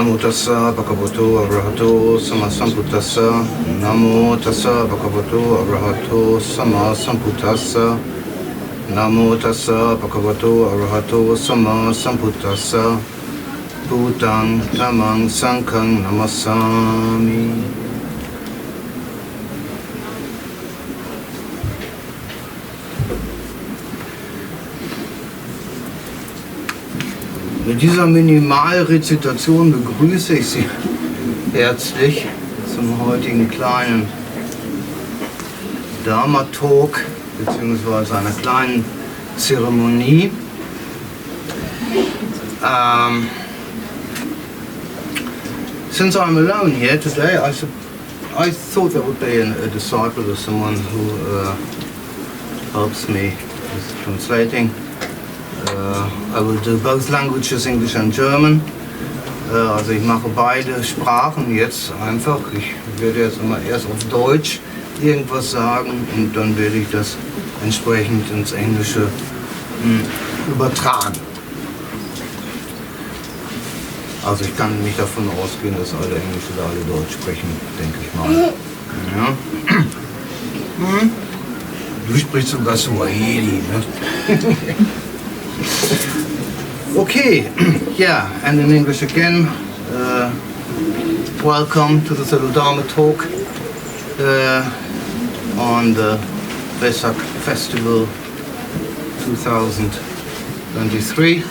Namo tassa bhagavato arahato sammasambuddhassa. Namo tassa bhagavato arahato sammasambuddhassa. Namo tassa bhagavato arahato sammasambuddhassa. Buddhang dhammang sanghang namassami. Mit dieser Minimalrezitation begrüße ich Sie herzlich zum heutigen kleinen Dharma-Talk bzw. einer kleinen Zeremonie. Since I'm alone here today, I thought there would be a disciple or someone who helps me with translating. I will do both languages, English and German. Also ich mache beide Sprachen jetzt einfach. Ich werde jetzt immer erst auf Deutsch irgendwas sagen und dann werde ich das entsprechend ins Englische übertragen. Also ich kann nicht davon ausgehen, dass alle Englisch oder alle Deutsch sprechen, denke ich mal. Ja. Du sprichst sogar Swahili, ne? Okay, yeah, and in English again, welcome to the Dharma talk on the Vessakh Festival 2023.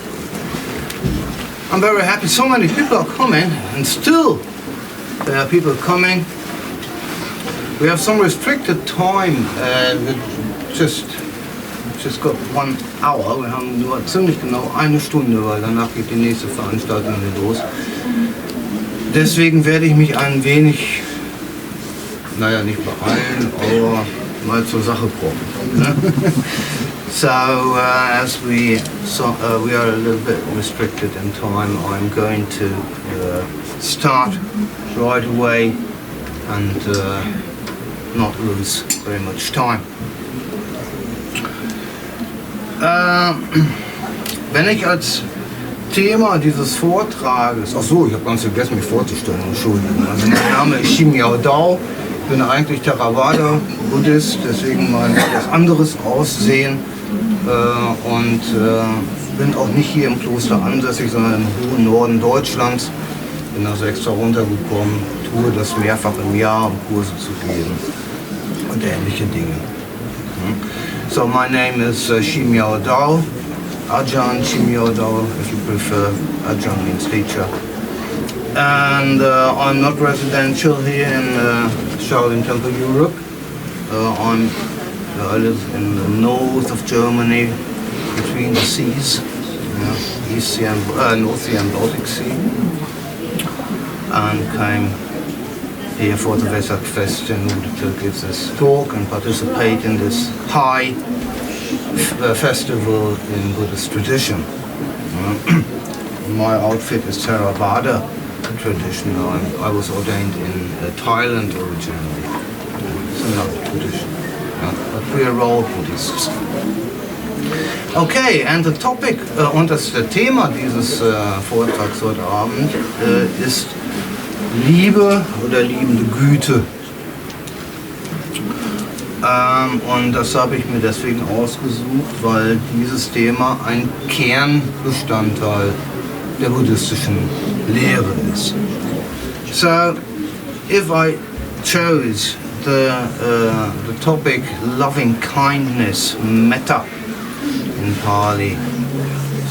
I'm very happy so many people are coming, and still there are people coming. We have some restricted time, we just got 1 hour. Wir haben nur ziemlich genau 1 Stunde, weil danach geht die nächste Veranstaltung los. Deswegen werde ich mich ein wenig, naja, nicht beeilen, aber mal zur Sache kommen. Ne? So, as we are a little bit restricted in time, I'm going to start right away and not lose very much time. Wenn ich als Thema dieses Vortrages, ach so, ich habe ganz vergessen, mich vorzustellen, Entschuldigung. Also mein Name ist Shimiao Dao, ich bin eigentlich Theravada-Buddhist, deswegen mein etwas anderes Aussehen und bin auch nicht hier im Kloster ansässig, sondern im hohen Norden Deutschlands. Bin also extra runtergekommen, tue das mehrfach im Jahr, um Kurse zu geben und ähnliche Dinge. So my name is Shimiao Dao, Ajahn Shimiao Dao if you prefer. Ajahn means teacher. And I'm not residential here in Shaolin Temple Europe. I live in the north of Germany, between the seas, East Sea and North Sea and Baltic Sea, and came here for the Vessakh-Festes in order to give this talk and participate in this high festival in Buddhist tradition. My outfit is Theravada tradition. I was ordained in Thailand originally. It's another tradition. But we are all Buddhists. Okay, and the topic und das Thema dieses Vortrags heute Abend ist Liebe oder liebende Güte. Und das habe ich mir deswegen ausgesucht, weil dieses Thema ein Kernbestandteil der buddhistischen Lehre ist. So, if I chose the topic loving kindness, METTA in Pali,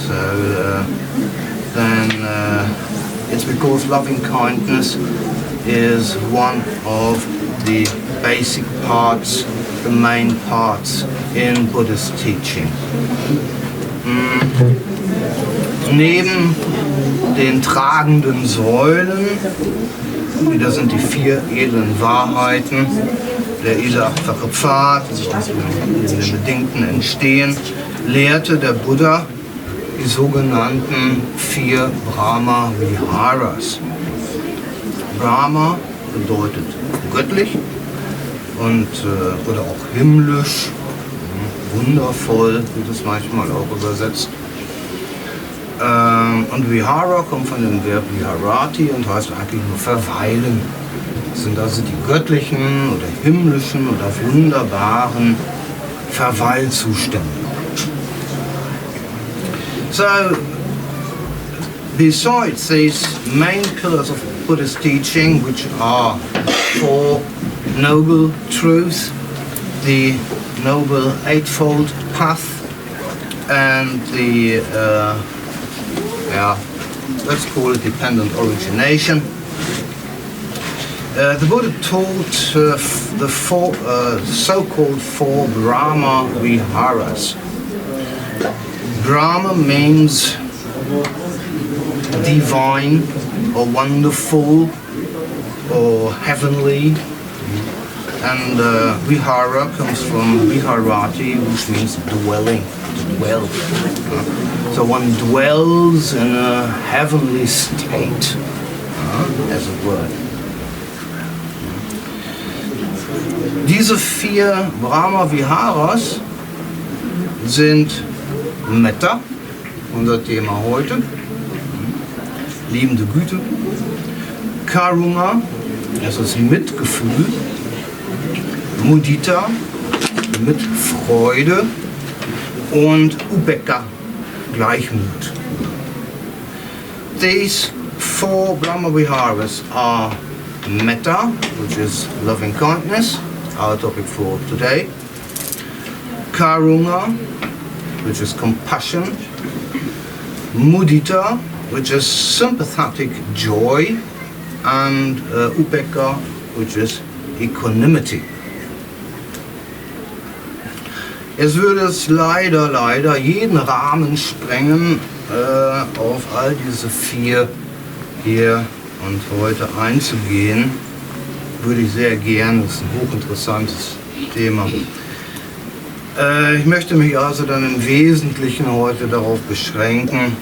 so then it's because loving kindness is one of the basic parts, the main parts in Buddhist teaching. Neben den tragenden Säulen, das sind die 4 edlen Wahrheiten, der edle 8-fache Pfad, aus den bedingten Entstehen, lehrte der Buddha die sogenannten 4 Brahma-Viharas. Brahma bedeutet göttlich und oder auch himmlisch, wundervoll, wird es manchmal auch übersetzt. Und Vihara kommt von dem Verb Viharati und heißt eigentlich nur verweilen. Das sind also die göttlichen oder himmlischen oder wunderbaren Verweilzustände. So, besides these main pillars of Buddhist teaching, which are four noble truths, the Noble Eightfold Path, and the, let's call it dependent origination. The Buddha taught the four, so-called four Brahma Viharas. Brahma means divine or wonderful or heavenly, and Vihara comes from Viharati, which means dwelling, to dwell. So one dwells in a heavenly state, as it were. Diese vier Brahma Viharas sind METTA, unser Thema heute, Liebende-Güte, Karuna, das ist Mitgefühl, Mudita, mit Freude, und Upekkha, Gleichmut. These four Brahma Viharas are METTA, which is loving kindness, our topic for today, Karuna, which is compassion, Mudita, which is sympathetic joy, and Upekkha, which is equanimity. Es würde es leider jeden Rahmen sprengen, auf all diese vier hier und heute einzugehen. Würde ich sehr gern, das ist ein hochinteressantes Thema. Ich möchte mich also dann im Wesentlichen heute darauf beschränken,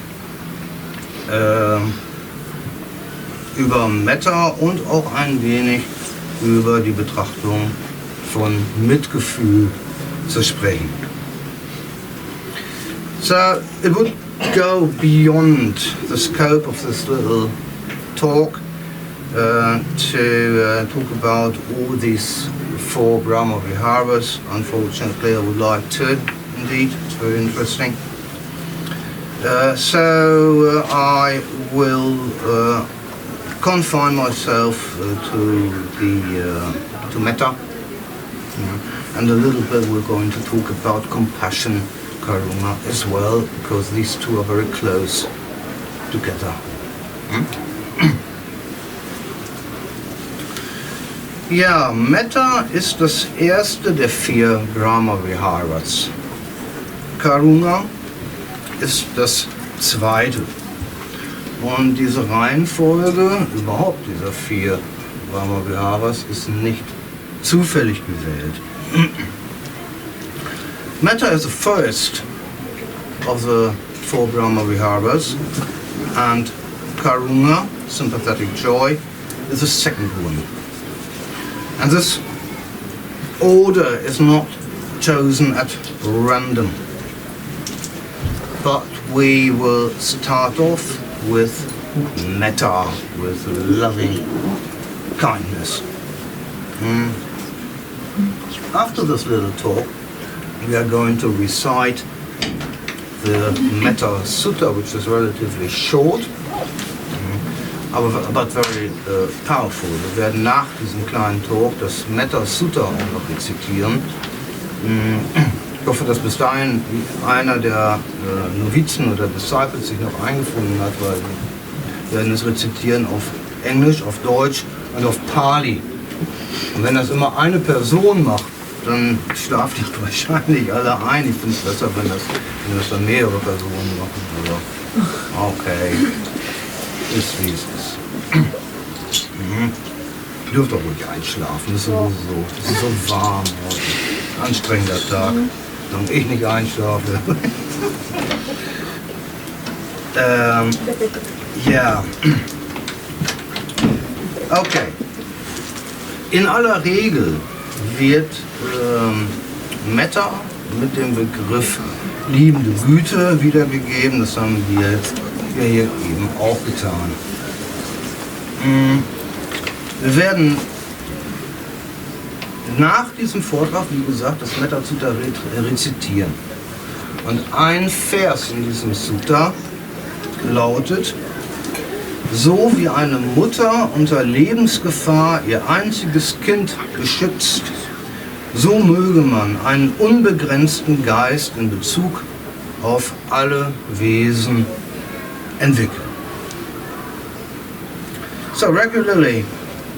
über METTA und auch ein wenig über die Betrachtung von Mitgefühl zu sprechen. So it would go beyond the scope of this little talk to talk about all these four Brahma Viharas. Unfortunately, I would like to, indeed, it's very interesting. So I will confine myself to METTA, and a little bit we're going to talk about compassion, Karuna as well, because these two are very close together. Ja, METTA ist das erste der vier Brahma Viharas. Karuna ist das zweite. Und diese Reihenfolge überhaupt dieser vier Brahma Viharas ist nicht zufällig gewählt. METTA is the first of the four Brahma Viharas, and Karuna, sympathetic joy, is the second one. And this order is not chosen at random, but we will start off with METTA, with loving kindness. After this little talk, we are going to recite the METTA Sutta, which is relatively short, but very powerful. Wir werden nach diesem kleinen Talk das METTA Sutta auch noch rezitieren. Ich hoffe, dass bis dahin einer der Novizen oder Disciples sich noch eingefunden hat, weil wir werden es rezitieren auf Englisch, auf Deutsch und auf Pali. Und wenn das immer eine Person macht, dann schlaft ihr wahrscheinlich alle ein. Ich finde es besser, wenn das dann mehrere Personen machen. Also, okay, ist wie es ist. Ihr dürft doch ruhig einschlafen, das ist so warm heute. Anstrengender Tag, damit ich nicht einschlafe. Ja. Okay. In aller Regel wird METTA mit dem Begriff liebende Güte wiedergegeben. Das haben wir hier eben auch getan. Wir werden nach diesem Vortrag, wie gesagt, das Metta-Sutta rezitieren. Und ein Vers in diesem Sutta lautet: So wie eine Mutter unter Lebensgefahr ihr einziges Kind beschützt, so möge man einen unbegrenzten Geist in Bezug auf alle Wesen entwickeln. So regularly,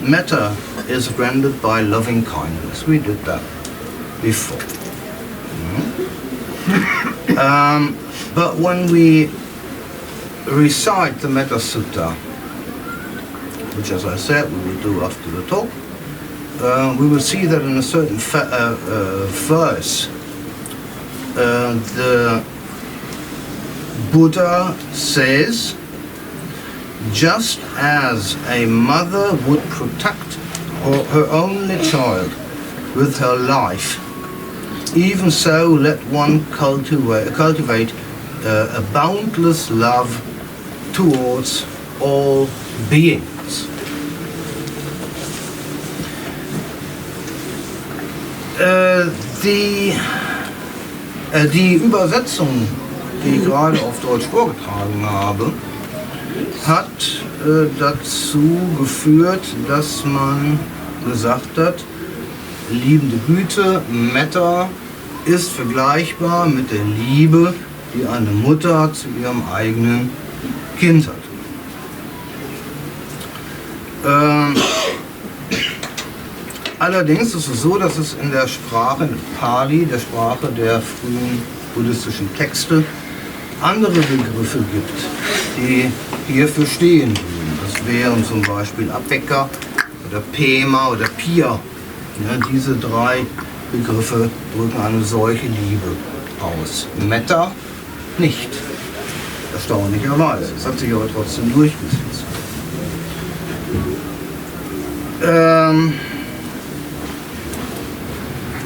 metta is rendered by loving kindness. We did that before. But when we recite the Metta Sutta, which, as I said, we will do after the talk, we will see that in a certain verse, the Buddha says, just as a mother would protect her only child with her life, even so let one cultivate a boundless love towards all beings. Die Übersetzung, die ich gerade auf Deutsch vorgetragen habe, hat dazu geführt, dass man gesagt hat, liebende Güte, Metta, ist vergleichbar mit der Liebe, die eine Mutter zu ihrem eigenen Kind hat. Allerdings ist es so, dass es in der Sprache Pali, der Sprache der frühen buddhistischen Texte, andere Begriffe gibt, die hierfür stehen würden. Das wären zum Beispiel Apeka oder Thema oder Pia. Ja, diese drei Begriffe drücken eine solche Liebe aus. Metta nicht. Erstaunlicherweise. Es hat sich aber trotzdem durchgesetzt.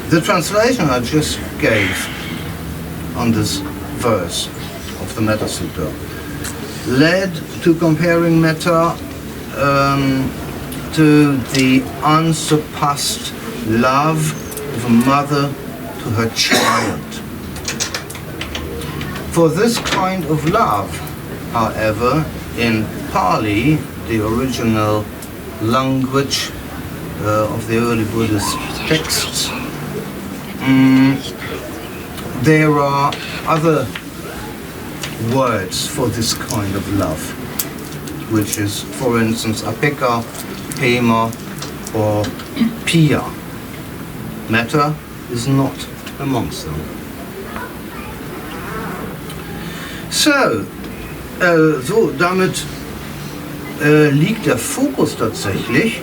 The translation I just gave on this verse of the Metta Sutta led to comparing metta to the unsurpassed love of a mother to her child. For this kind of love, however, in Pali, the original language of the early Buddhist texts, there are other words for this kind of love, which is, for instance, apeka, Thema, or Pia. Metta is not amongst them. So, damit liegt der Fokus tatsächlich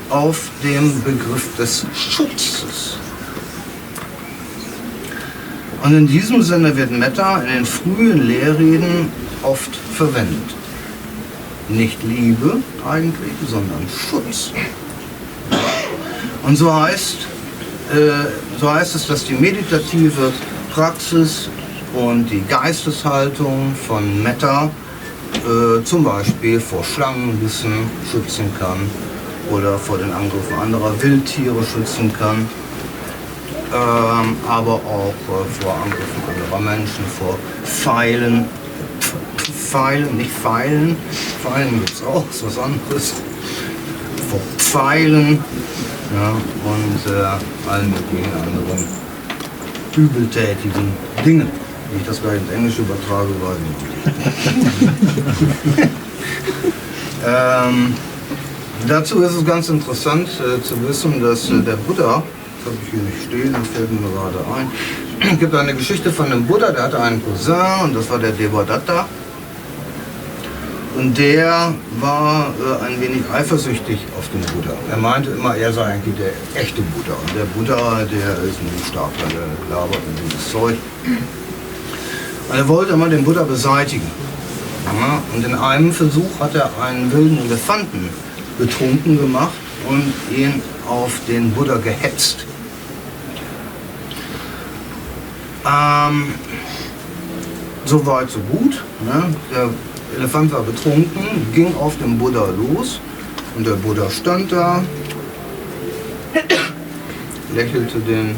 auf dem Begriff des Schutzes. Und in diesem Sinne wird Metta in den frühen Lehrreden oft verwendet. Nicht Liebe eigentlich, sondern Schutz. Und so heißt es, dass die meditative Praxis und die Geisteshaltung von Metta zum Beispiel vor Schlangenbissen schützen kann oder vor den Angriffen anderer Wildtiere schützen kann, aber auch vor Angriffen anderer Menschen, vor Pfeilen, nicht Pfeilen, Pfeilen gibt es auch, ist was anderes, vor Pfeilen, ja, und allen möglichen anderen übeltätigen Dingen. Wie ich das gleich ins Englische übertrage, weiß ich nicht. Dazu ist es ganz interessant zu wissen, dass der Buddha, das habe ich hier nicht stehen, das fällt mir gerade ein, es gibt eine Geschichte von einem Buddha, der hatte einen Cousin und das war der Devadatta. Und der war ein wenig eifersüchtig auf den Buddha. Er meinte immer, er sei eigentlich der echte Buddha. Und der Buddha, der ist ein Stapler, der labert und dieses Zeug. Und er wollte immer den Buddha beseitigen. Ja, und in einem Versuch hat er einen wilden Elefanten betrunken gemacht und ihn auf den Buddha gehetzt. So weit, so gut. Ne? Der Elefant war betrunken, ging auf den Buddha los und der Buddha stand da, lächelte den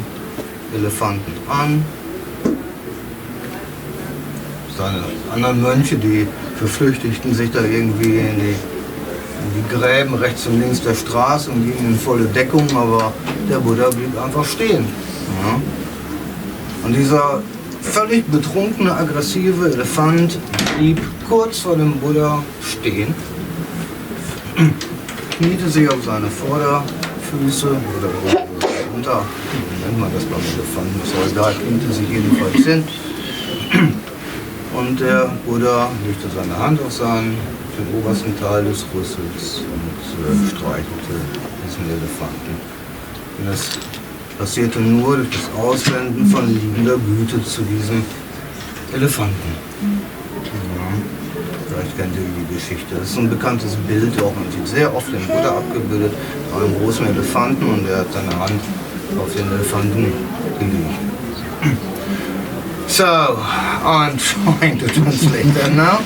Elefanten an. Seine anderen Mönche, die verflüchtigten sich da irgendwie in die Gräben rechts und links der Straße und gingen in volle Deckung, aber der Buddha blieb einfach stehen. Ja. Und dieser völlig betrunkene, aggressive Elefant blieb kurz vor dem Buddha stehen, kniete sich auf seine Vorderfüße oder unter, nennt man das beim Elefanten, ist auch egal, kniete sich jedenfalls hin. Und der Buddha legte seine Hand auf den obersten Teil des Rüssels und streichelte diesen Elefanten. Und das passierte nur durch das Auswenden von liebender Güte zu diesem Elefanten. Ja, vielleicht kennt ihr die Geschichte. Das ist ein bekanntes Bild, auch man sieht sehr oft den Buddha abgebildet, bei einem großen Elefanten, und er hat seine Hand auf den Elefanten gelegt. So, I'm trying to translate that now.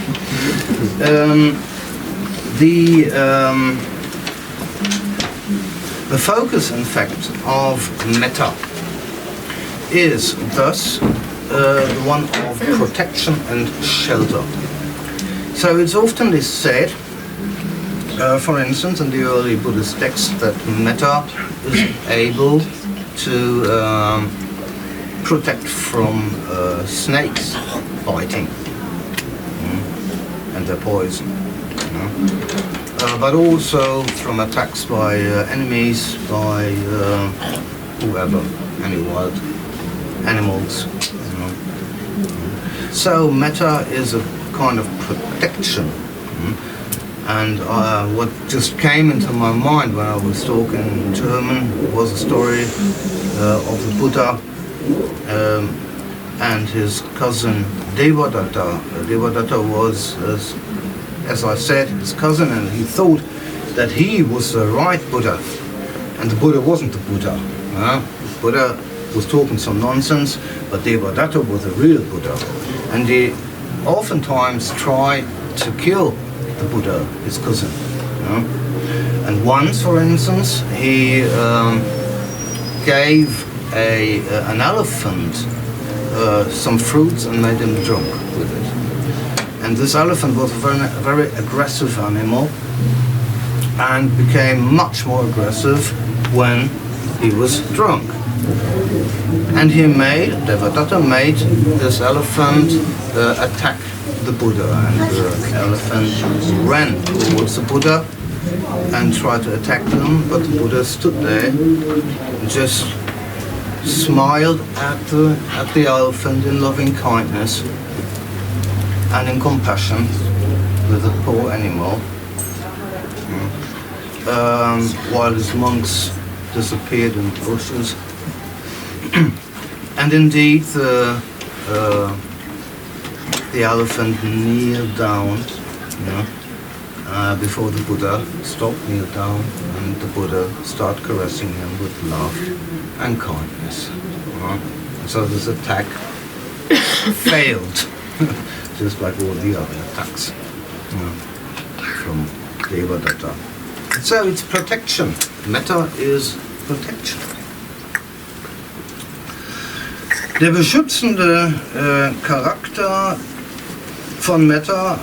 The focus, in fact, of metta is thus one of protection and shelter. So it's often said, for instance, in the early Buddhist texts, that metta is able to protect from snakes biting and their poison, but also from attacks by enemies, by whoever, any wild animals. So metta is a kind of protection. And what just came into my mind when I was talking in German was a story of the Buddha and his cousin Devadatta. Devadatta was, as I said, his cousin, and he thought that he was the right Buddha, and the Buddha wasn't the Buddha. Buddha was talking some nonsense, but Devadatta was the real Buddha, and he oftentimes tried to kill the Buddha, his cousin. And once, for instance, he gave an elephant some fruits and made him drunk with it. And this elephant was a very aggressive animal and became much more aggressive when he was drunk. And Devadatta made this elephant attack the Buddha, and the elephant ran towards the Buddha and tried to attack them, but the Buddha stood there and just smiled at the elephant in loving kindness and in compassion with the poor animal, while his monks disappeared in the bushes. And indeed the elephant kneeled down before the Buddha, kneeled down, and the Buddha started caressing him with love and kindness. So this attack failed, just like all the other attacks from Devadatta. So it's protection. Metta is protection. Der beschützende Charakter von Metta,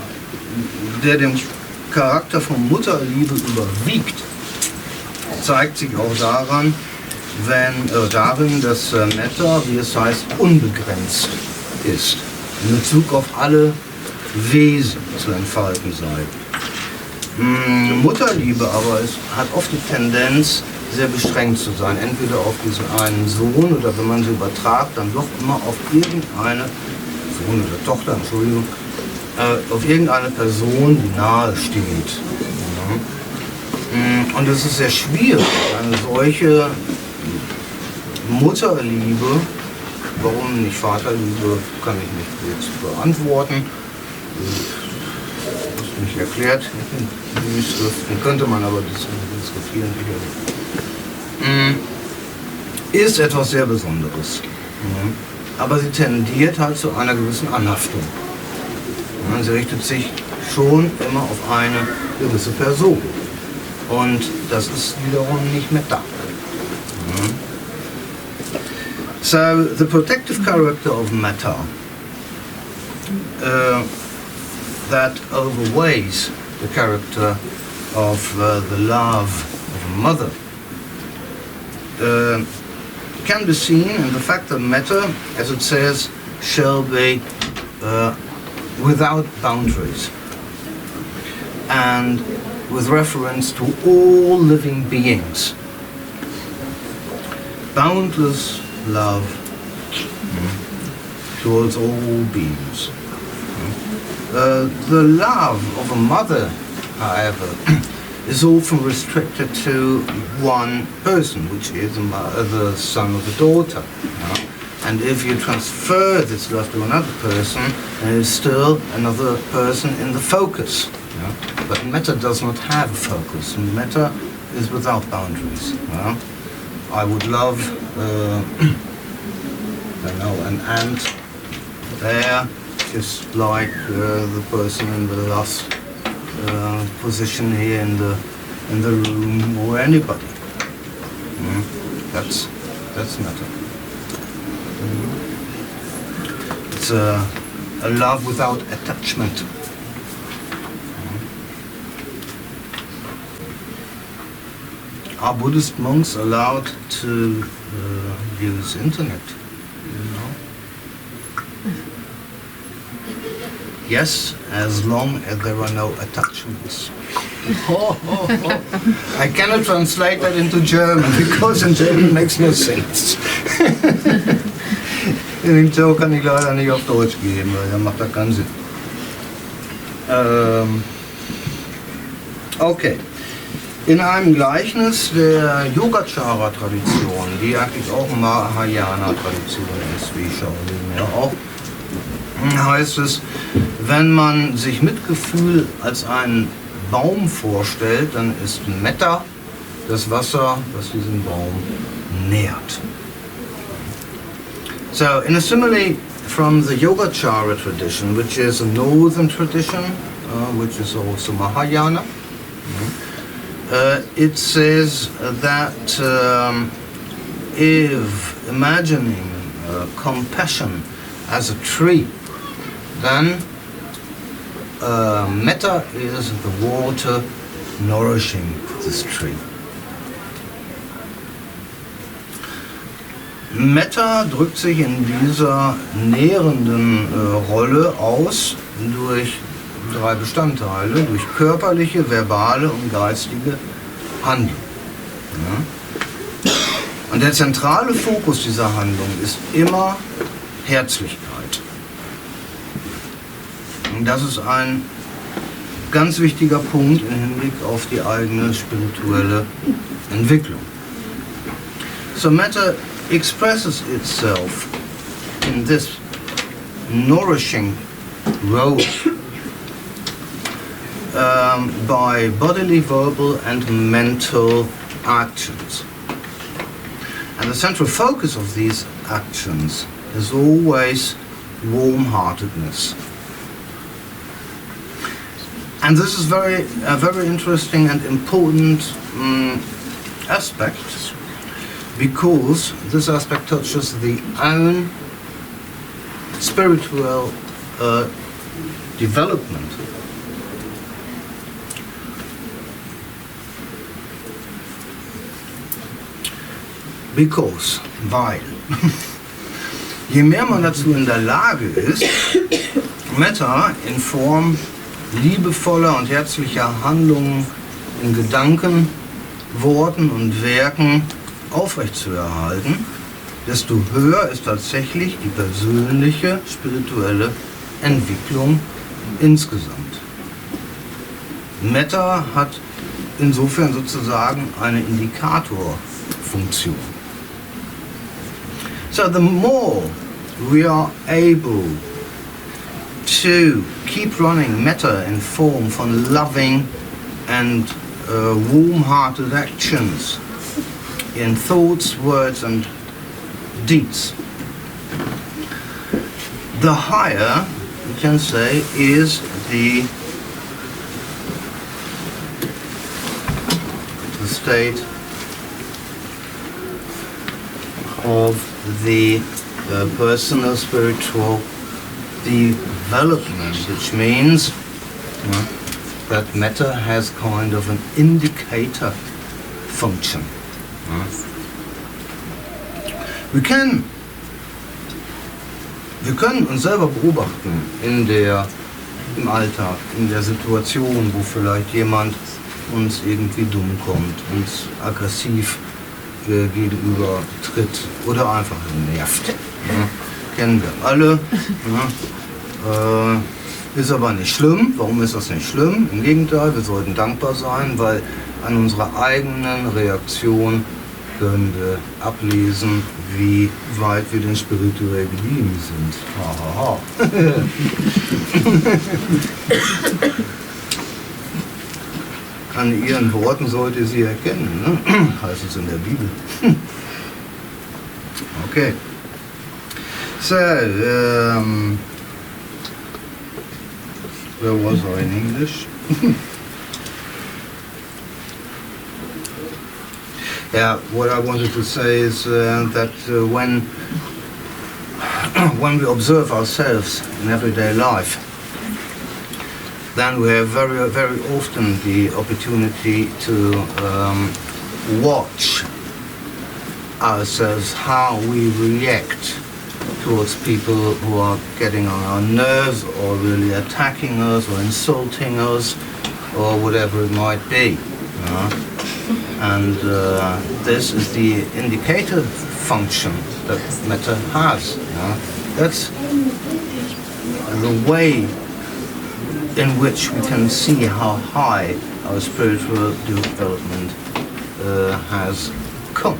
der dem Charakter von Mutterliebe überwiegt, zeigt sich auch darin, dass Metta, wie es heißt, unbegrenzt ist, in Bezug auf alle Wesen zu entfalten sei. Mutterliebe aber hat oft die Tendenz, sehr beschränkt zu sein, entweder auf diesen einen Sohn oder, wenn man sie übertragt, dann doch immer auf irgendeine, Sohn oder Tochter, Entschuldigung, auf irgendeine Person, die nahe steht. Und es ist sehr schwierig, eine solche Mutterliebe, warum nicht Vaterliebe, kann ich nicht jetzt beantworten. Das ist nicht erklärt in den Schriften, könnte man aber diskutieren. Ist etwas sehr Besonderes. aber sie tendiert halt zu einer gewissen Anhaftung. Ja, sie richtet sich schon immer auf eine gewisse Person. Und das ist wiederum nicht Metta. Ja. So, the protective character of Metta that overweighs the character of the love of a mother can be seen in the fact that Metta, as it says, shall be without boundaries and with reference to all living beings. Boundless love towards all beings. The love of a mother, however, is often restricted to one person, which is the son or the daughter. And if you transfer this love to another person, there is still another person in the focus. But Metta does not have a focus. Metta is without boundaries. I would love an ant there, just like the person in the last position here in the room, or anybody. That's Metta. It's a love without attachment. Are Buddhist monks allowed to use internet? Yes, as long as there are no attachments. I cannot translate that into German, because in German makes no sense. Den Joke kann ich leider nicht auf Deutsch geben, weil der macht da keinen Sinn. Okay. In einem Gleichnis der Yogacara-Tradition, die eigentlich auch Mahayana-Tradition ist, wie Shaolin ja auch, heißt es, wenn man sich mit Gefühl als einen Baum vorstellt, dann ist Metta das Wasser, das diesen Baum nährt. So, in a simile from the Yogacara tradition, which is a northern tradition, which is also Mahayana, it says that if imagining compassion as a tree, then Metta is the water nourishing this tree. Metta drückt sich in dieser nährenden Rolle aus durch drei Bestandteile, durch körperliche, verbale und geistige Handlung. Ja? Und der zentrale Fokus dieser Handlung ist immer Herzlichkeit. Und das ist ein ganz wichtiger Punkt im Hinblick auf die eigene spirituelle Entwicklung. So Metta expresses itself in this nourishing role by bodily, verbal and mental actions. And the central focus of these actions is always warm-heartedness. And this is a very interesting and important aspect, because this aspect touches the own spiritual development. Weil je mehr man dazu in der Lage ist, Metta in Form liebevoller und herzlicher Handlungen in Gedanken, Worten und Werken aufrechtzuerhalten, desto höher ist tatsächlich die persönliche spirituelle Entwicklung insgesamt. Metta hat insofern sozusagen eine Indikatorfunktion. So the more we are able to keep running Metta in form von loving and warm-hearted actions in thoughts, words and deeds, The higher, you can say, is the state of the personal spiritual development, which means that metta has kind of an indicator function. Wir können uns selber beobachten im Alltag, in der Situation, wo vielleicht jemand uns irgendwie dumm kommt, uns aggressiv gegenüber tritt oder einfach nervt. Kennen wir alle. Ist aber nicht schlimm. Warum ist das nicht schlimm? Im Gegenteil, wir sollten dankbar sein, weil an unserer eigenen Reaktion können wir ablesen, wie weit wir denn spirituell gediehen sind. An ihren Worten sollt ihr sie erkennen, ne? Heißt es in der Bibel. Okay. So, where was I in English? Yeah, what I wanted to say is that when we observe ourselves in everyday life, then we have very, very often the opportunity to watch ourselves, how we react towards people who are getting on our nerves or really attacking us or insulting us or whatever it might be. And this is the indicator function that metta has. That's the way in which we can see how high our spiritual development has come.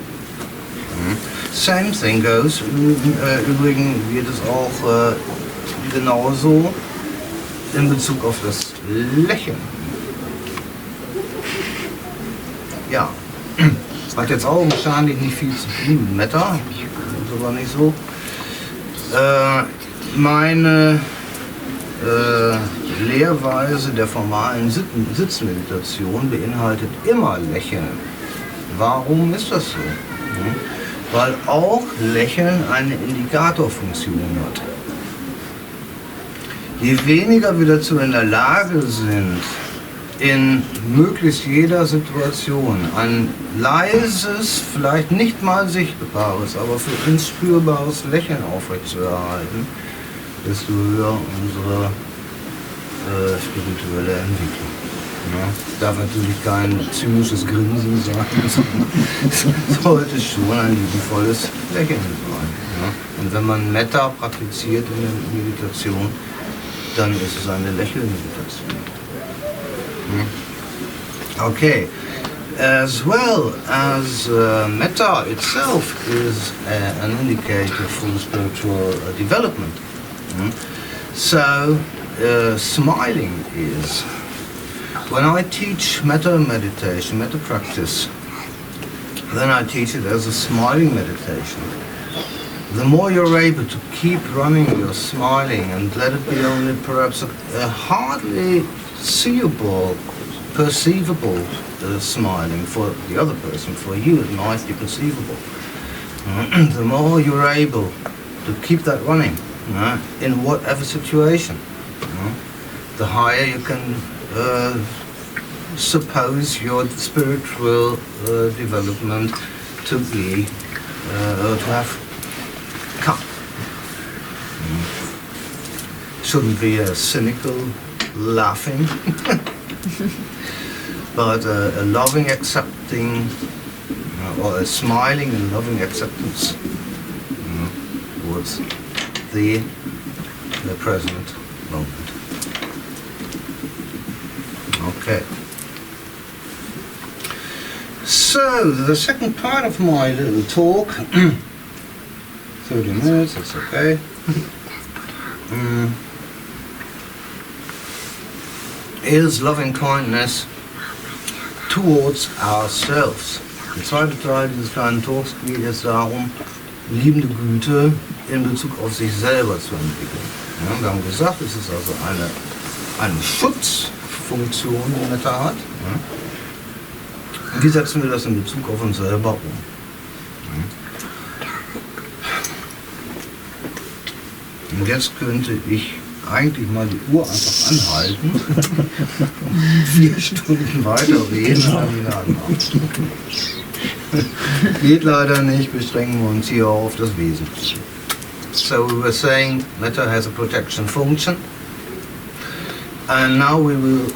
Same thing goes, übrigens wird es auch genauso in Bezug auf das Lächeln. Ja, hat jetzt augenscheinlich nicht viel zu tun mit Metta, ist aber nicht so. Meine Lehrweise der formalen Sitzmeditation beinhaltet immer Lächeln. Warum ist das so? Weil auch Lächeln eine Indikatorfunktion hat. Je weniger wir dazu in der Lage sind, in möglichst jeder Situation ein leises, vielleicht nicht mal sichtbares, aber für uns spürbares Lächeln aufrechtzuerhalten, desto höher unsere spirituelle Entwicklung. Ja, darf natürlich kein zynisches Grinsen sein, es sollte schon ein liebevolles Lächeln sein. Ja. Und wenn man Metta praktiziert in der Meditation, dann ist es eine Lächelmeditation. Okay, as well as metta itself is an indicator for spiritual development. So smiling is. When I teach metta meditation, metta practice, then I teach it as a smiling meditation. The more you're able to keep running your smiling and let it be only perhaps a hardly seeable, perceivable smiling for the other person, for you it might be perceivable. The more you're able to keep that running in whatever situation, the higher you can suppose your spiritual development to be, to have come. Shouldn't be a cynical laughing, but a loving, accepting, or a smiling and loving acceptance towards the present moment. Okay. So, the second part of my little talk, 30 minutes, that's okay. Is loving kindness towards ourselves. Der zweite Teil dieses kleinen Talks geht jetzt darum, liebende Güte in Bezug auf sich selber zu entwickeln. Ja, wir haben gesagt, es ist also eine Schutzfunktion, die METTA hat. Ja. Und wie setzen wir das in Bezug auf uns selber um? Ja. Und jetzt könnte ich eigentlich mal die Uhr einfach anhalten, 4 Stunden weiterreden. Geht leider nicht, beschränken wir uns hier auf das Wesentliche. So we were saying METTA has a protection function, and now we will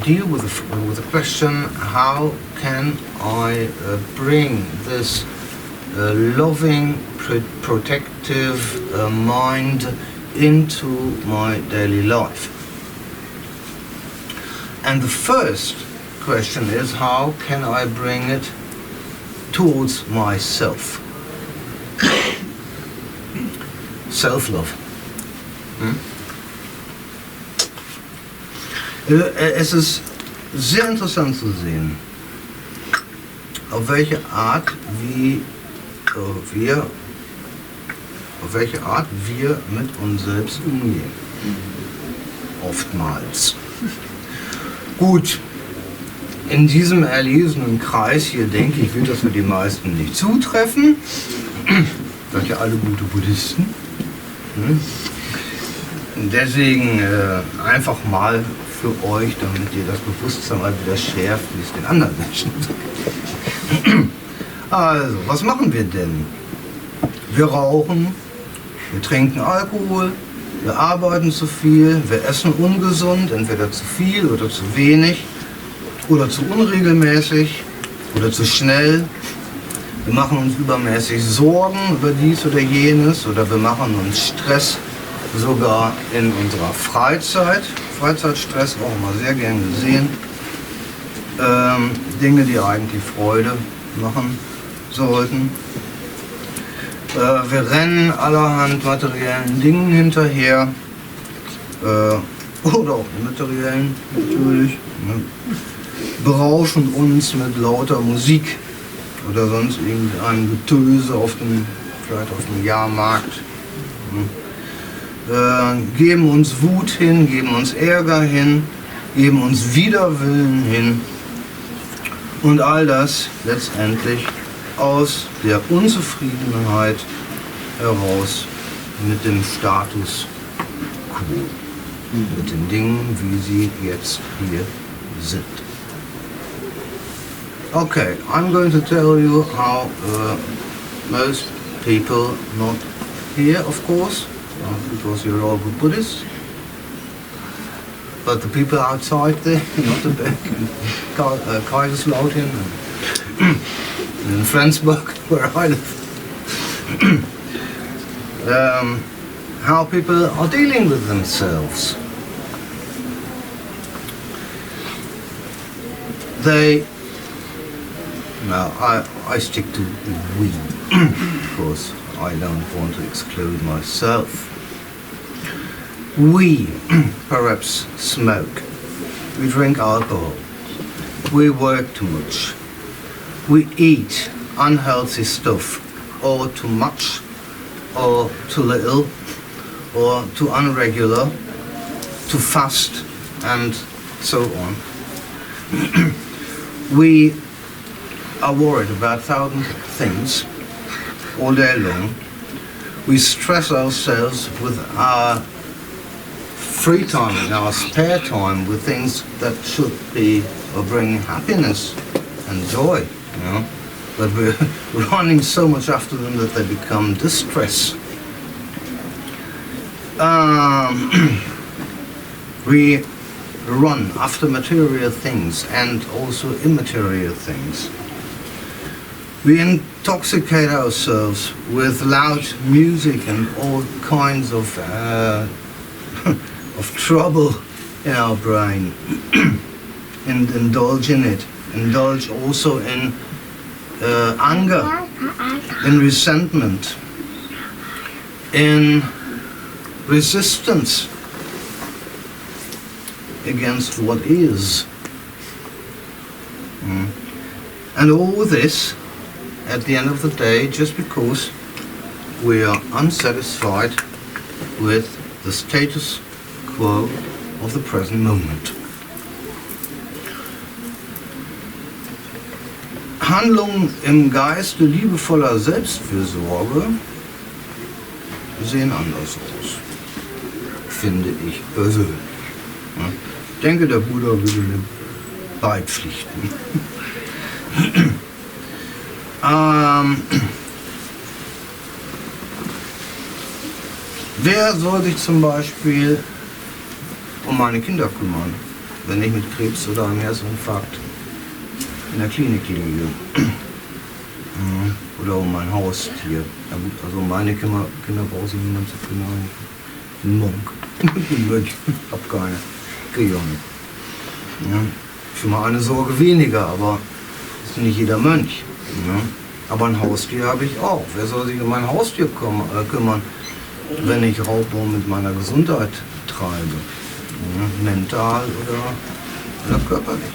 deal with the question, how can I bring this loving, protective mind into my daily life. And the first question is, how can I bring it towards myself? Self-love. Es ist sehr interessant zu sehen, auf welche Art wir mit uns selbst umgehen. Oftmals. Gut, in diesem erlesenen Kreis hier denke ich, wird das für die meisten nicht zutreffen. Seid ja alle gute Buddhisten. Deswegen einfach mal für euch, damit ihr das Bewusstsein mal wieder schärft, wie es den anderen Menschen geht. Also, was machen wir denn? Wir rauchen, wir trinken Alkohol, wir arbeiten zu viel, wir essen ungesund, entweder zu viel oder zu wenig oder zu unregelmäßig oder zu schnell. Wir machen uns übermäßig Sorgen über dies oder jenes oder wir machen uns Stress sogar in unserer Freizeit. Freizeitstress auch immer sehr gern gesehen. Dinge, die eigentlich Freude machen sollten. Wir rennen allerhand materiellen Dingen hinterher, oder auch immateriellen natürlich, ne? Berauschen uns mit lauter Musik oder sonst irgendeinem Getöse vielleicht auf dem Jahrmarkt, ne? Geben uns Wut hin, geben uns Ärger hin, geben uns Widerwillen hin und all das letztendlich aus der Unzufriedenheit heraus mit dem Status quo, mit den Dingen, wie sie jetzt hier sind. Okay, I'm going to tell you how most people, not here of course, because you're all good Buddhists, but the people outside there, not the back in Kaiserslautern and in Flensburg, where I live, how people are dealing with themselves. I stick to we, because I don't want to exclude myself. We perhaps smoke, we drink alcohol, we work too much, we eat unhealthy stuff, or too much, or too little, or too unregular, too fast, and so on. We are worried about 1,000 things all day long. We stress ourselves with our free time and our spare time with things that should be or bring happiness and joy, you know. But we're running so much after them that they become distress. We run after material things and also immaterial things. We intoxicate ourselves with loud music and all kinds of trouble in our brain, and indulge in it. Indulge also in anger, in resentment, in resistance against what is. And all this, at the end of the day, just because we are unsatisfied with the status quo of the present moment. Handlungen im Geiste liebevoller Selbstfürsorge sehen anders aus, finde ich persönlich. Ich denke, der Buddha würde dem beipflichten. Wer soll sich zum Beispiel um meine Kinder kümmern, wenn ich mit Krebs oder einem Herzinfarkt in der Klinik liege? Oder um mein Haustier? Ja gut, also um meine Kinder braucht sich niemand zu kümmern. Ein Monk. Ein Mönch. Hab keine. Krieg ich auch nicht. Ja. Schon mal eine Sorge weniger, aber ist nicht jeder Mönch. Ja. Aber ein Haustier habe ich auch. Wer soll sich um mein Haustier kümmern, wenn ich Raubbau mit meiner Gesundheit treibe? Ja. Mental oder körperlich.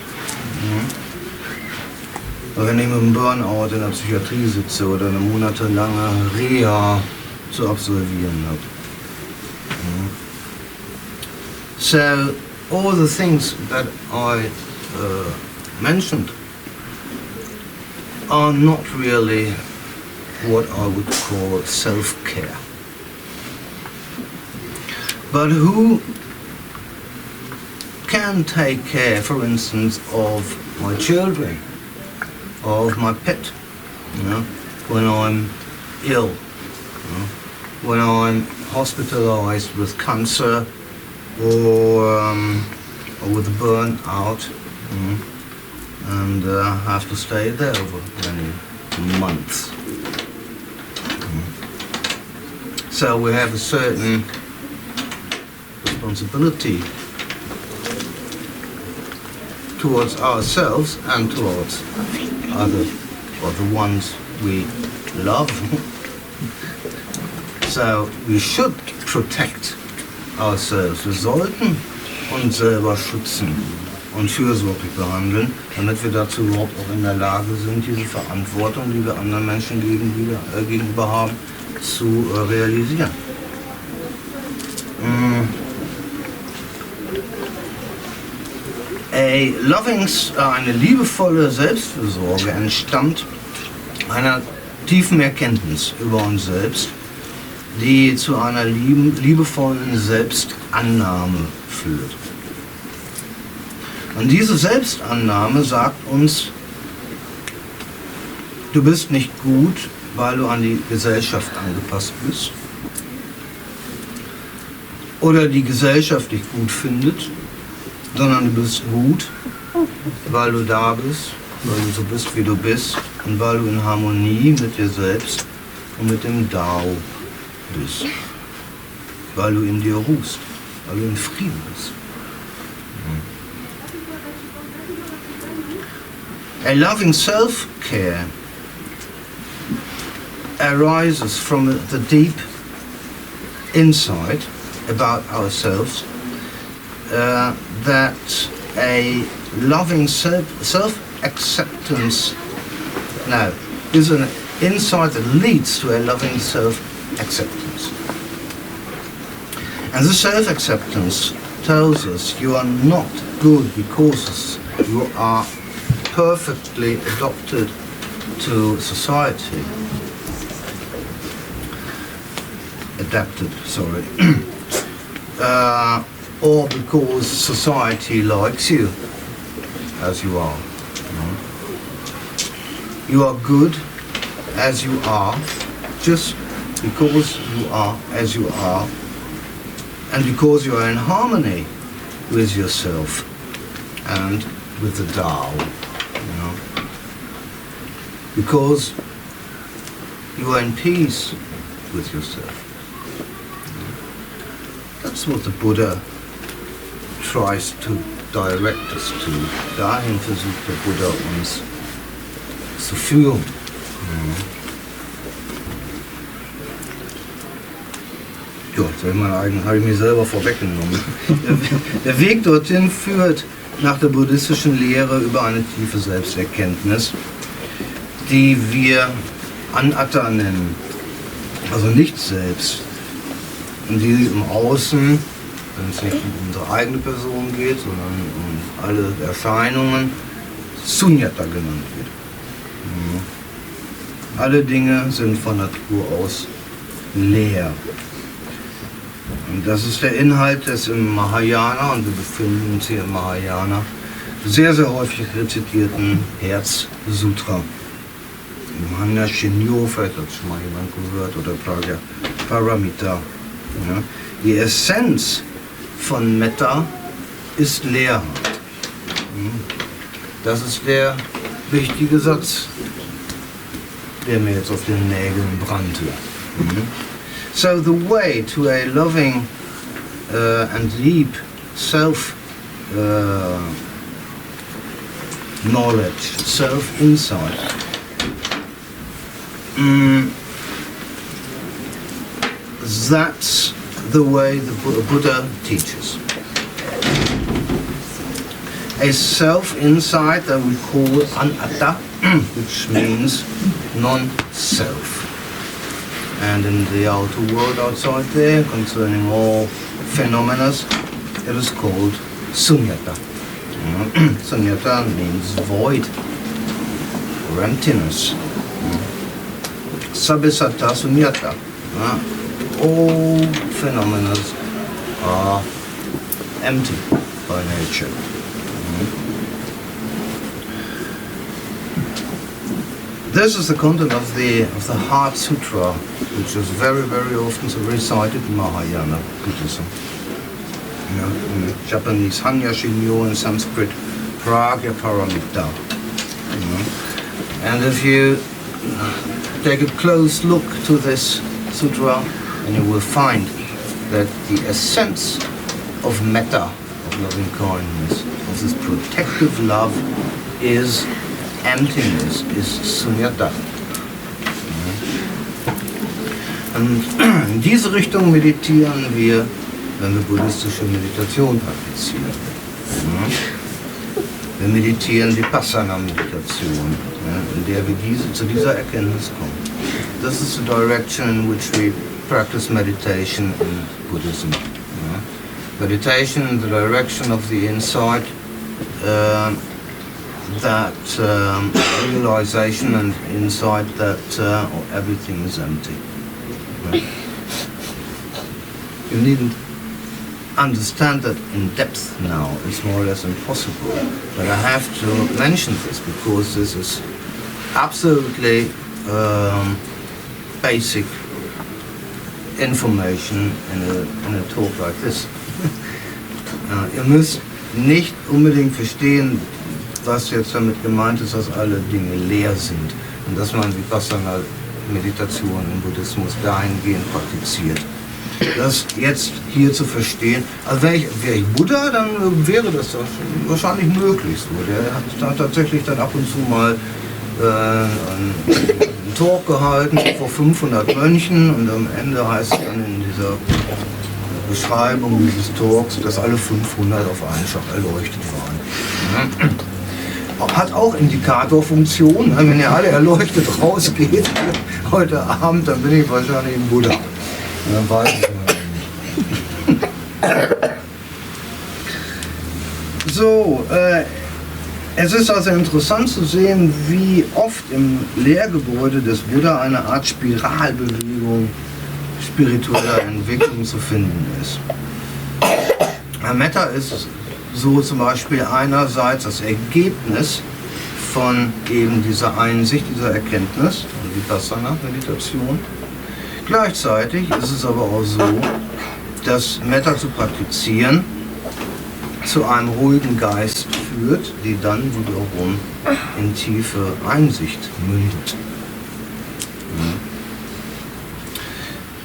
Ja. Wenn ich mit einem Burnout in der Psychiatrie sitze oder eine monatelange Reha zu absolvieren habe. Ja. So, all the things that I mentioned are not really what I would call self-care. But who can take care, for instance, of my children, of my pet, when I'm ill, when I'm hospitalized with cancer or with a burnout, and have to stay there over many months. So we have a certain responsibility towards ourselves and towards other, or the ones we love. So we should protect ourselves. Wir sollten uns selber schützen und fürsorglich behandeln, damit wir dazu überhaupt auch in der Lage sind, diese Verantwortung, die wir anderen Menschen gegenüber haben, zu realisieren. Eine liebevolle Selbstfürsorge entstammt einer tiefen Erkenntnis über uns selbst, die zu einer liebevollen Selbstannahme führt. Und diese Selbstannahme sagt uns, du bist nicht gut, weil du an die Gesellschaft angepasst bist. Oder die Gesellschaft dich gut findet, sondern du bist gut, weil du da bist, weil du so bist, wie du bist und weil du in Harmonie mit dir selbst und mit dem Tao bist. Weil du in dir ruhst, weil du in Frieden bist. A loving self-care arises from the deep insight about ourselves that a loving self-acceptance is an insight that leads to a loving self-acceptance. And this self-acceptance tells us you are not good because you are perfectly adapted to society. Or because society likes you as you are. You are good as you are, just because you are as you are, and because you are in harmony with yourself and with the Tao. Because you are in peace with yourself. That's what the Buddha tries to direct us to. Dahin versucht der Buddha uns zu führen. Ja, habe ich mir selber vorweggenommen. Der Weg dorthin führt nach der buddhistischen Lehre über eine tiefe Selbsterkenntnis, die wir Anatta nennen. Also nicht selbst. Und die im Außen, wenn es nicht um unsere eigene Person geht, sondern um alle Erscheinungen, Sunyata genannt wird. Alle Dinge sind von Natur aus leer. Und das ist der Inhalt des im Mahayana, und wir befinden uns hier im Mahayana, sehr, sehr häufig rezitierten Herz-Sutra. Hanya Shinyo, vielleicht hat schon mal jemand gehört, oder Paramita. Ja. Die Essenz von Metta ist Leerheit. Das ist der wichtige Satz, der mir jetzt auf den Nägeln brannte. So the way to a loving and deep knowledge, self-insight, that's the way the Buddha teaches. A self-insight that we call anatta, which means non-self. And in the outer world outside there, concerning all phenomena, it is called sunyata. Sunyata means void or emptiness. Sabisata sunyata. All phenomena are empty by nature. This is the content of the Heart Sutra, which is very, very often recited in Mahayana Buddhism. In Japanese, Hanya Shinyo, in Sanskrit, Pragya Paramita. And if you take a close look to this sutra, and you will find that the essence of metta, of loving kindness, of this protective love, is emptiness, is sunyata. Und in diese Richtung meditieren wir, wenn wir buddhistische Meditation praktizieren. Wir meditieren Vipassana-Meditation, in der wir zu dieser Erkenntnis kommen. This is the direction in which we practice meditation in Buddhism. Meditation in the direction of the insight, that realization and insight that everything is empty. You needn't understand that in depth now, it's more or less impossible. But I have to mention this because this is absolutely basic information in a talk like this. Ihr müsst nicht unbedingt verstehen, was jetzt damit gemeint ist, dass alle Dinge leer sind und dass man Vipassana-Meditation im Buddhismus dahingehend praktiziert. Das jetzt hier zu verstehen, also wäre ich Buddha, dann wäre das wahrscheinlich möglich. So. Der hat tatsächlich dann ab und zu mal einen Talk gehalten vor 500 Mönchen und am Ende heißt es dann in dieser Beschreibung dieses Talks, dass alle 500 auf einen Schlag erleuchtet waren. Hat auch Indikatorfunktion, wenn ihr alle erleuchtet rausgeht heute Abend, dann bin ich wahrscheinlich ein Buddha. Dann weiß ich nicht. So, es ist also interessant zu sehen, wie oft im Lehrgebäude des Buddha eine Art Spiralbewegung spiritueller Entwicklung zu finden ist. Metta ist so zum Beispiel einerseits das Ergebnis von eben dieser Einsicht, dieser Erkenntnis, Vipassana-Meditation. Gleichzeitig ist es aber auch so, dass Metta zu praktizieren zu einem ruhigen Geist führt, die dann wiederum in tiefe Einsicht mündet.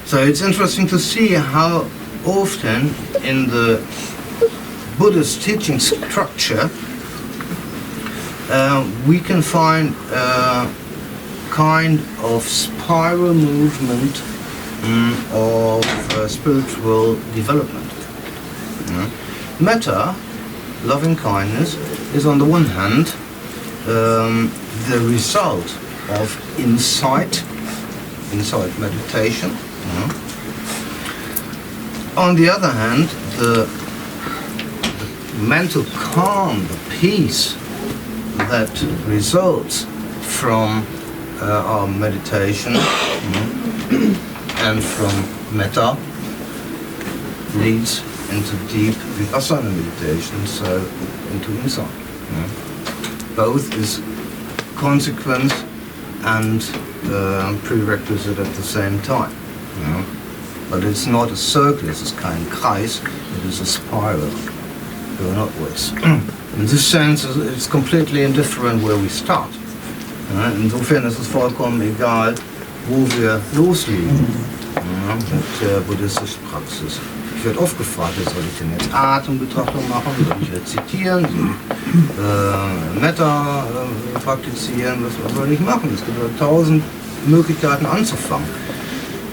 So it's interesting to see how often in the Buddhist teaching structure we can find a kind of spiral movement of spiritual development. Metta, loving kindness, is on the one hand the result of insight insight meditation. On the other hand, the mental calm, the peace that results from our meditation and from metta leads into deep vipassana meditation, so into insight. Both is consequence and prerequisite at the same time. But it's not a circle, it's kein Kreis, it is a spiral going upwards. In this sense, it's completely indifferent where we start. Insofern ist es vollkommen egal, wo wir loslegen mit der buddhistischen Praxis. Ich werde oft gefragt, soll ich denn jetzt Atembetrachtung machen, soll ich rezitieren, soll ich Metta praktizieren, was soll ich machen? Es gibt 1000 Möglichkeiten anzufangen.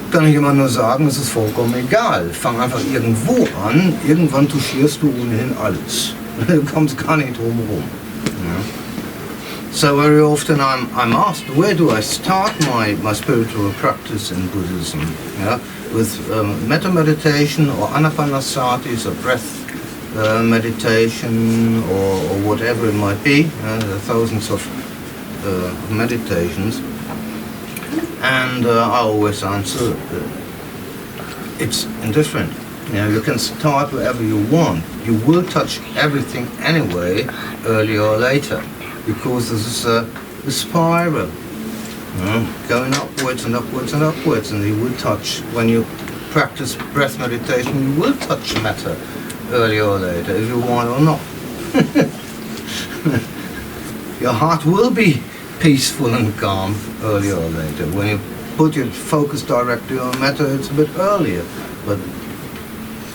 Kann ich immer nur sagen, es ist vollkommen egal. Fang einfach irgendwo an, irgendwann touchierst du ohnehin alles. Du kommst gar nicht drum herum. So very often I'm asked, where do I start my spiritual practice in Buddhism? With metta meditation or anapanasati, so breath meditation or whatever it might be. There are thousands of meditations. And I always answer, it's indifferent. You can start wherever you want. You will touch everything anyway, earlier or later, because this is a spiral, going upwards and upwards and upwards, and you will touch, when you practice breath meditation, you will touch metta earlier or later, if you want or not. Your heart will be peaceful and calm earlier or later. When you put your focus directly on metta, it's a bit earlier, but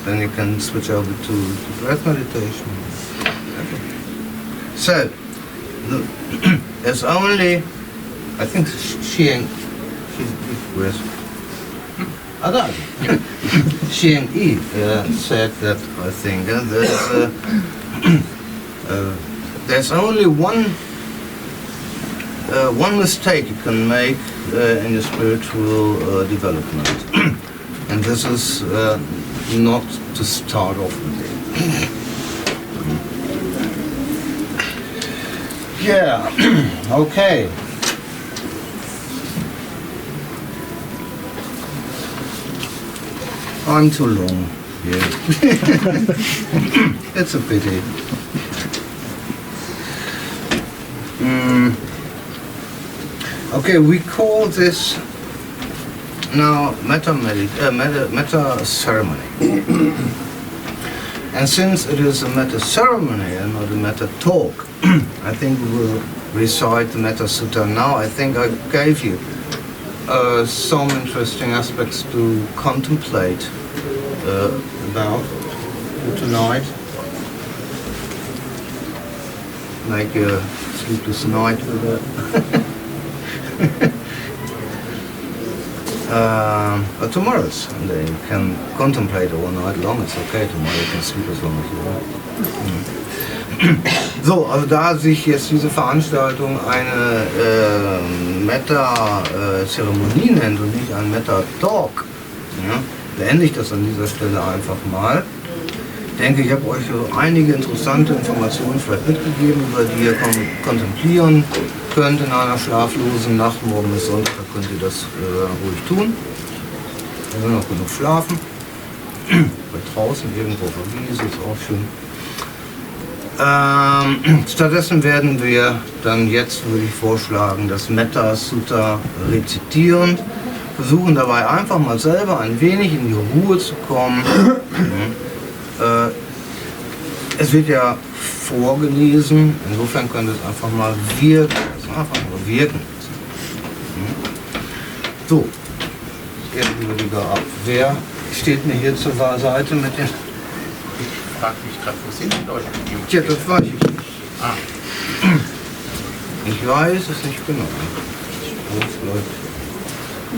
then you can switch over to breath meditation. So, there's only, I think Xiang-Yi said that, I think, there's only one mistake you can make in your spiritual development, and this is not to start off with it. Yeah, okay. I'm too long here. It's a pity. Okay, we call this now metta ceremony. And since it is a metta ceremony and not a metta talk, I think we will recite the Metta Sutta now. I think I gave you some interesting aspects to contemplate about tonight. Make a sleepless night with it. But tomorrow is Sunday. You can contemplate all night long. It's okay. Tomorrow you can sleep as long as you want. So, also da sich jetzt diese Veranstaltung eine Metta-Zeremonie nennt und nicht ein Metta-Talk, beende ich das an dieser Stelle einfach mal. Ich denke, ich habe euch so einige interessante Informationen vielleicht mitgegeben, über die ihr kontemplieren könnt in einer schlaflosen Nacht. Morgen ist Sonntag, da könnt ihr das ruhig tun. Wir werden noch genug schlafen. Bei draußen irgendwo auf der Wiese ist auch schön. Stattdessen werden wir dann jetzt, würde ich vorschlagen, das Metta Sutta rezitieren. Versuchen dabei einfach mal selber ein wenig in die Ruhe zu kommen. Es wird ja vorgelesen, insofern könnt ihr es einfach mal wirken. Einfach nur wirken. So, jetzt wieder ab. Wer steht mir hier zur Seite mit den... Ich frage mich gerade, wo sind die Leute? Tja, das weiß ich nicht. Ah. Ich weiß es nicht genau.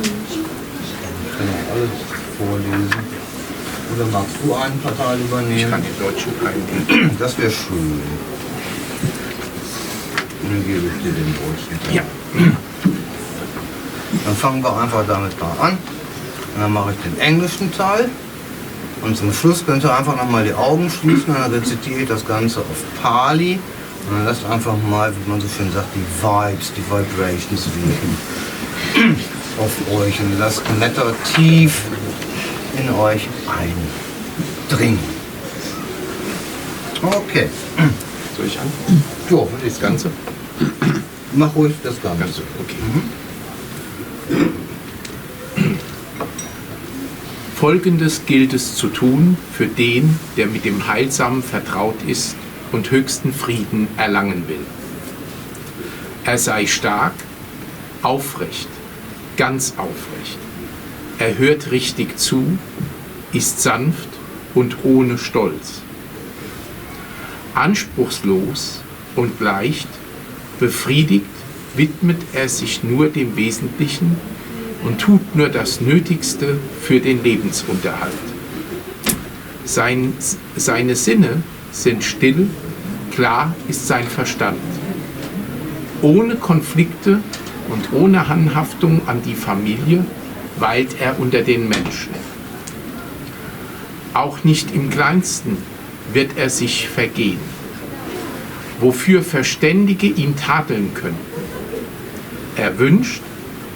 Ich kann auch alles vorlesen. Oder magst du einen Partei übernehmen? Ich kann die Deutschen einnehmen. Das wäre schön. Dann gebe ich dir den Deutschen. Ja. Dann fangen wir einfach damit mal an. Und dann mache ich den englischen Teil. Und zum Schluss könnt ihr einfach nochmal die Augen schließen und dann rezitiere ich das Ganze auf Pali. Und dann lasst einfach mal, wie man so schön sagt, die Vibes, die Vibrations wirken auf euch. Und lasst METTA tief in euch eindringen. Okay. Soll ich anfangen? Jo, Das Ganze? mach ruhig das Ganze. Ganze, okay. Folgendes gilt es zu tun für den, der mit dem Heilsamen vertraut ist und höchsten Frieden erlangen will. Er sei stark, aufrecht, ganz aufrecht. Er hört richtig zu, ist sanft und ohne Stolz. Anspruchslos und leicht, befriedigt, widmet er sich nur dem Wesentlichen und tut nur das Nötigste für den Lebensunterhalt. Seine Sinne sind still, klar ist sein Verstand. Ohne Konflikte und ohne Anhaftung an die Familie weilt er unter den Menschen. Auch nicht im Kleinsten wird er sich vergehen, wofür Verständige ihn tadeln könnten. Er wünscht,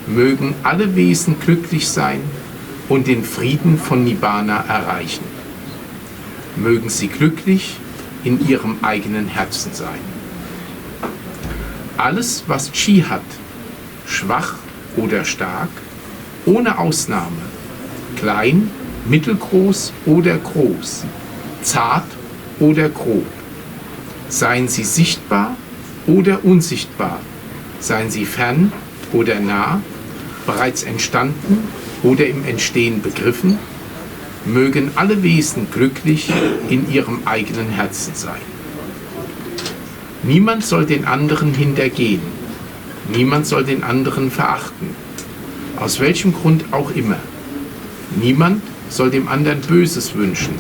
mögen alle Wesen glücklich sein und den Frieden von Nibbana erreichen. Mögen sie glücklich in ihrem eigenen Herzen sein. Alles, was Chi hat, schwach oder stark, ohne Ausnahme, klein, mittelgroß oder groß, zart oder grob, seien sie sichtbar oder unsichtbar, seien sie fern oder nah, bereits entstanden oder im Entstehen begriffen, mögen alle Wesen glücklich in ihrem eigenen Herzen sein. Niemand soll den anderen hintergehen, niemand soll den anderen verachten, aus welchem Grund auch immer. Niemand soll dem anderen Böses wünschen,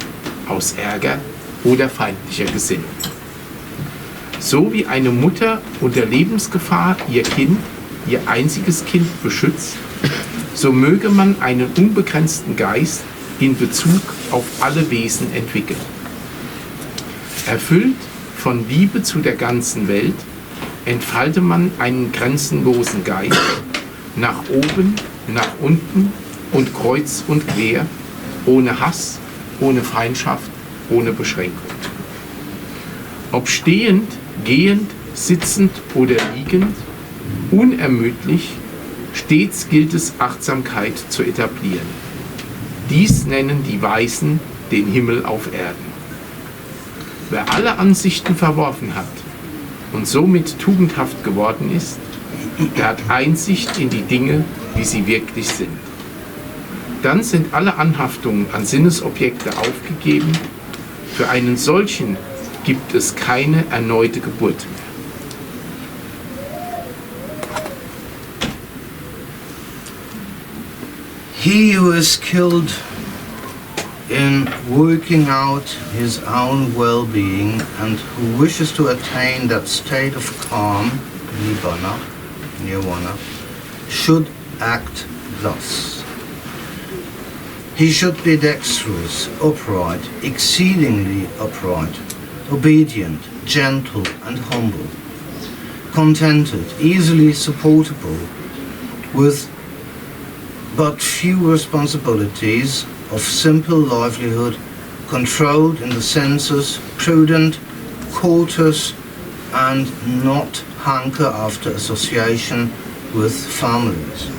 aus Ärger oder feindlicher Gesinnung. So wie eine Mutter unter Lebensgefahr ihr Kind, ihr einziges Kind beschützt, so möge man einen unbegrenzten Geist in Bezug auf alle Wesen entwickeln. Erfüllt von Liebe zu der ganzen Welt, entfalte man einen grenzenlosen Geist, nach oben, nach unten und kreuz und quer, ohne Hass, ohne Feindschaft, ohne Beschränkung. Ob stehend, gehend, sitzend oder liegend, unermüdlich, stets gilt es, Achtsamkeit zu etablieren. Dies nennen die Weisen den Himmel auf Erden. Wer alle Ansichten verworfen hat und somit tugendhaft geworden ist, der hat Einsicht in die Dinge, wie sie wirklich sind. Dann sind alle Anhaftungen an Sinnesobjekte aufgegeben. Für einen solchen gibt es keine erneute Geburt mehr. He who is skilled in working out his own well-being and who wishes to attain that state of calm, nirvana, should act thus. He should be dexterous, upright, exceedingly upright, obedient, gentle and humble, contented, easily supportable, with but few responsibilities, of simple livelihood, controlled in the senses, prudent, courteous, and not hanker after association with families.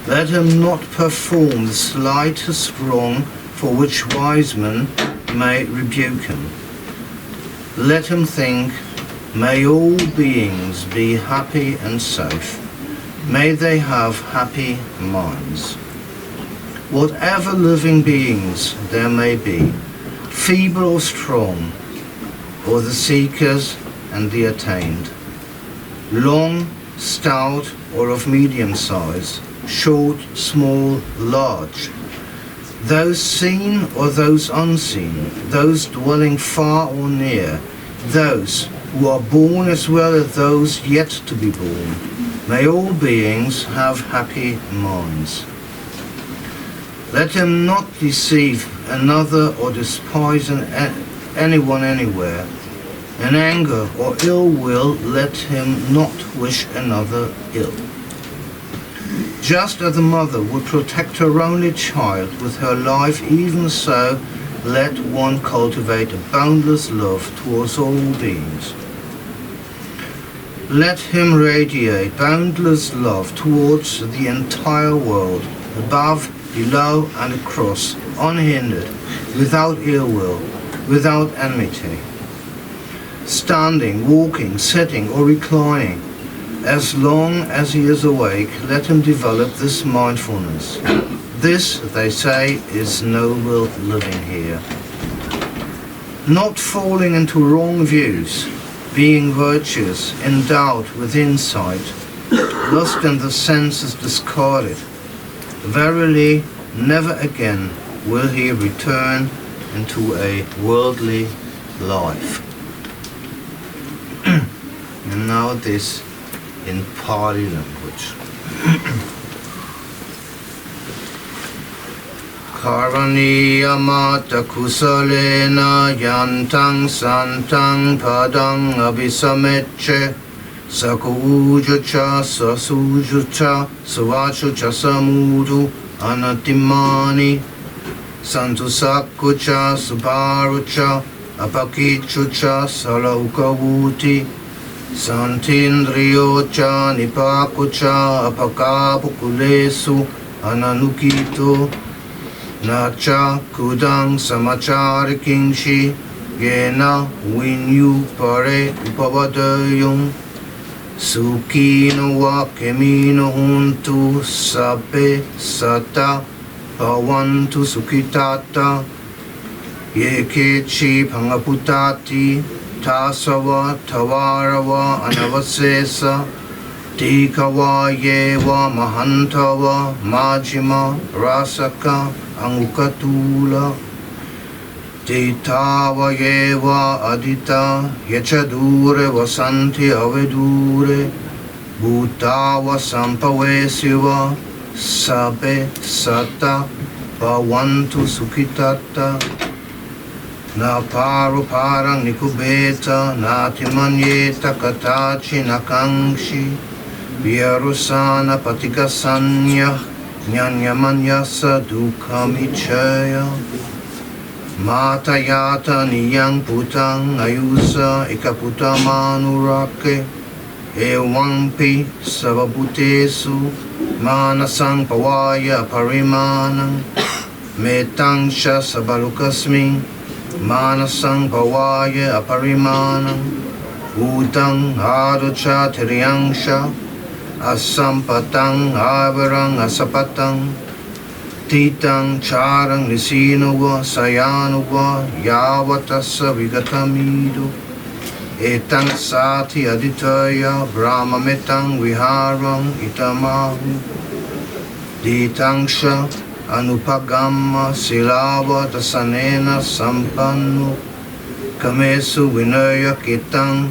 Let him not perform the slightest wrong for which wise men may rebuke him. Let him think, may all beings be happy and safe. May they have happy minds. Whatever living beings there may be, feeble or strong, or the seekers and the attained, long, stout, or of medium size, short, small, large, those seen or those unseen, those dwelling far or near, those who are born as well as those yet to be born, May all beings have happy minds. Let him not deceive another or despise anyone anywhere. In anger or ill will, let him not wish another ill. Just as a mother would protect her only child with her life, even so, let one cultivate a boundless love towards all beings. Let him radiate boundless love towards the entire world, above, below and across, unhindered, without ill will, without enmity. Standing, walking, sitting or reclining, as long as he is awake, let him develop this mindfulness. This, they say, is noble living here. Not falling into wrong views, being virtuous, endowed with insight, lust and the senses discarded. Verily, never again will he return into a worldly life. And now this in Pali language. Karaniya mata kusalena yantang santang padang abhisameche sakuja cha sasuja cha savachu cha samudu anatimani santu sakku cha subharu cha apakichu cha salaukavuti santindriyo cha nipaku cha apakapukulesu ananukito nacha kudang samachari kingshi yena winyu pare upavadayung sukino wa kemino huntu sape sata pawantu sukitata yekechi pangaputati tasawa tawarawa anavasesa tikawa yewa mahantawa majima rasaka angukatula titawa yewa adita yachadure vasanti avedure bhutawa sampavesiva sape sata pavantu sukitata na paru parang nikubeta na timanyeta katachi nakangshi vyarusana patikasanya nyanyamanyasa dukamichaya matayata niyang putang ayusa ikaputamanurake ewampi savabutesu manasang pawaya parimanang metangsha sabalukasming manasang pawaya aparimanang utang aducha tiriyangsha asampatang avarang asapatang titang charang nisinuva sayanuva yavatasa vigatamidu etang sati aditaya brahmametang viharang itamahu ditangsha anupagamma silava tasanena sampannu kamesu vinaya kitang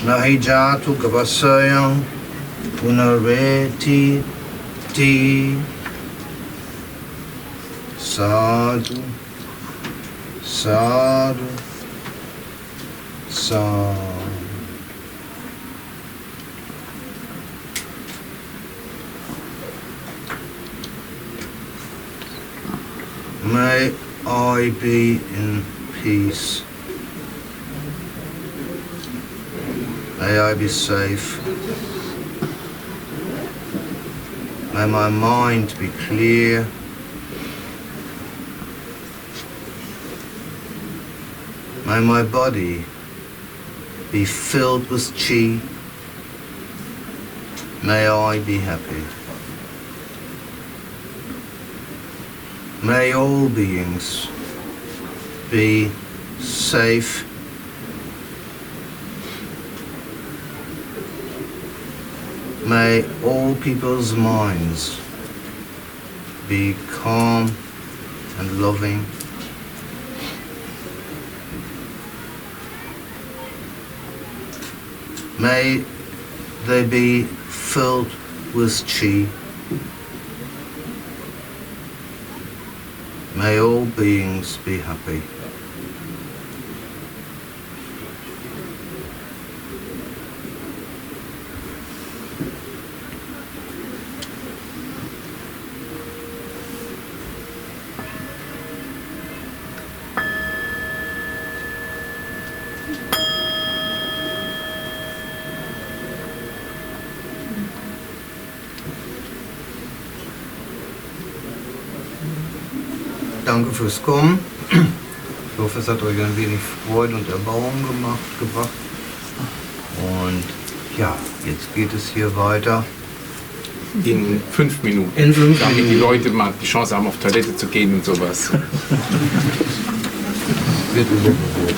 nahijatu kapasayang punarveti ti sadhu sadhu sadhu. May I be in peace. May I be safe. May my mind be clear. May my body be filled with chi. May I be happy. May all beings be safe. May all people's minds be calm and loving. May they be filled with Qi. May all beings be happy. Danke fürs Kommen. Ich hoffe, es hat euch ein wenig Freude und Erbauung gebracht. Und ja, jetzt geht es hier weiter. In 5 Minuten. In 5 Damit die Minuten. Leute mal die Chance haben, auf Toilette zu gehen und sowas. Wird überbewertet.